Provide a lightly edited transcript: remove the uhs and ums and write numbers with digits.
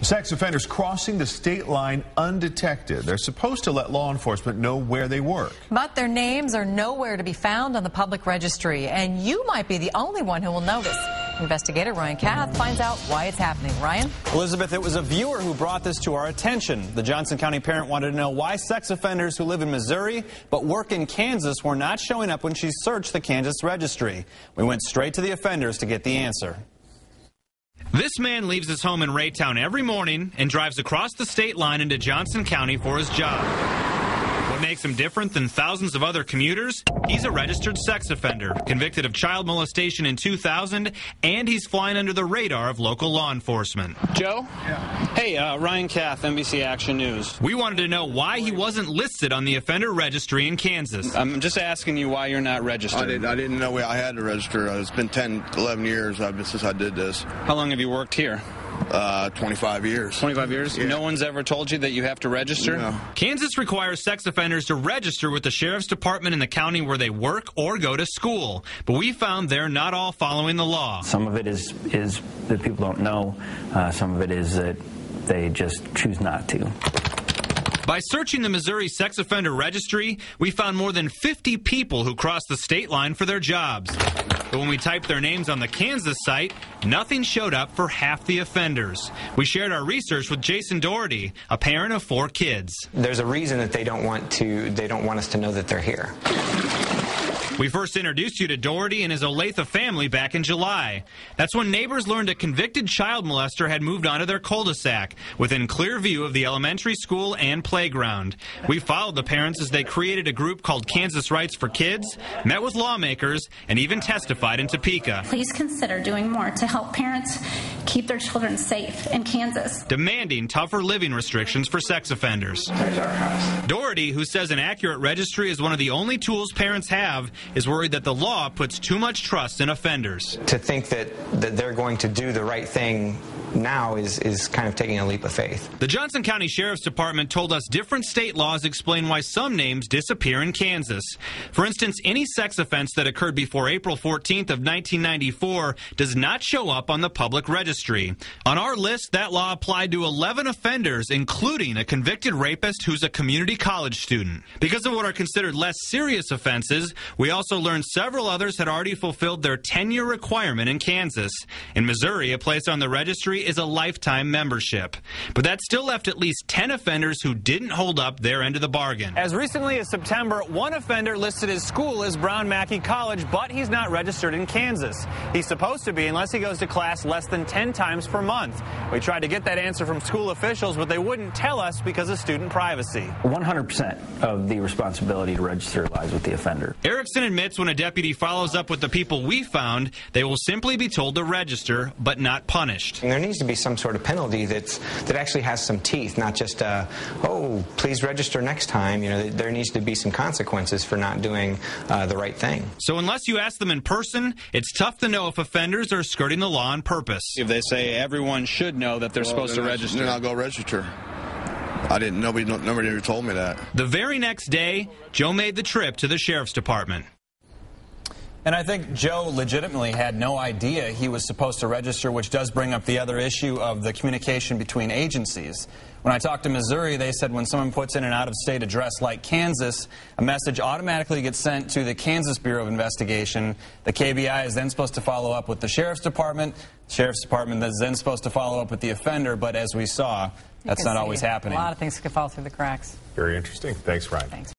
Sex offenders crossing the state line undetected. They're supposed to let law enforcement know where they work. But their names are nowhere to be found on the public registry, and you might be the only one who will notice. Investigator Ryan Kath finds out why it's happening. Ryan? Elizabeth, it was a viewer who brought this to our attention. The Johnson County parent wanted to know why sex offenders who live in Missouri but work in Kansas were not showing up when she searched the Kansas registry. We went straight to the offenders to get the answer. This man leaves his home in Raytown every morning and drives across the state line into Johnson County for his job. What makes him different than thousands of other commuters? He's a registered sex offender, convicted of child molestation in 2000, and he's flying under the radar of local law enforcement. Joe? Yeah. Hey, Ryan Kath, NBC Action News. We wanted to know why he wasn't listed on the offender registry in Kansas. I'm just asking you why you're not registered. I didn't know I had to register. It's been 10, 11 years since I did this. How long have you worked here? 25 years. 25 years? Yeah. No one's ever told you that you have to register? No. Kansas requires sex offenders to register with the sheriff's department in the county where they work or go to school. But we found they're not all following the law. Some of it is that people don't know. Some of it is that they just choose not to. By searching the Missouri Sex Offender Registry, we found more than 50 people who crossed the state line for their jobs. But when we typed their names on the Kansas site, nothing showed up for half the offenders. We shared our research with Jason Doherty, a parent of 4 kids. There's a reason that they don't want us to know that they're here. We first introduced you to Doherty and his Olathe family back in July. That's when neighbors learned a convicted child molester had moved onto their cul-de-sac, within clear view of the elementary school and playground. We followed the parents as they created a group called Kansas Rights for Kids, met with lawmakers, and even testified in Topeka. Please consider doing more to help parents keep their children safe in Kansas. Demanding tougher living restrictions for sex offenders. Doherty, who says an accurate registry is one of the only tools parents have, is worried that the law puts too much trust in offenders. To think that they're going to do the right thing now is kind of taking a leap of faith. The Johnson County Sheriff's Department told us different state laws explain why some names disappear in Kansas. For instance, any sex offense that occurred before April 14th of 1994 does not show up on the public registry. On our list, that law applied to 11 offenders, including a convicted rapist who's a community college student. Because of what are considered less serious offenses, we also learned several others had already fulfilled their 10-year requirement in Kansas. In Missouri, a place on the registry is a lifetime membership. But that still left at least 10 offenders who didn't hold up their end of the bargain. As recently as September, one offender listed his school as Brown Mackie College, but he's not registered in Kansas. He's supposed to be unless he goes to class less than 10 times per month. We tried to get that answer from school officials, but they wouldn't tell us because of student privacy. 100% of the responsibility to register lies with the offender. Erickson admits when a deputy follows up with the people we found, they will simply be told to register, but not punished. And there needs to be some sort of penalty that actually has some teeth, not just oh, please register next time. You know, there needs to be some consequences for not doing the right thing. So unless you ask them in person, it's tough to know if offenders are skirting the law on purpose. If they say everyone should know that they're supposed to register, then I'll go register. I didn't. Nobody ever told me that. The very next day, Joe made the trip to the sheriff's department. And I think Joe legitimately had no idea he was supposed to register, which does bring up the other issue of the communication between agencies. When I talked to Missouri, they said when someone puts in an out-of-state address like Kansas, a message automatically gets sent to the Kansas Bureau of Investigation. The KBI is then supposed to follow up with the Sheriff's Department. The Sheriff's Department is then supposed to follow up with the offender, but as we saw, that's not always happening. A lot of things could fall through the cracks. Very interesting. Thanks, Ryan. Thanks.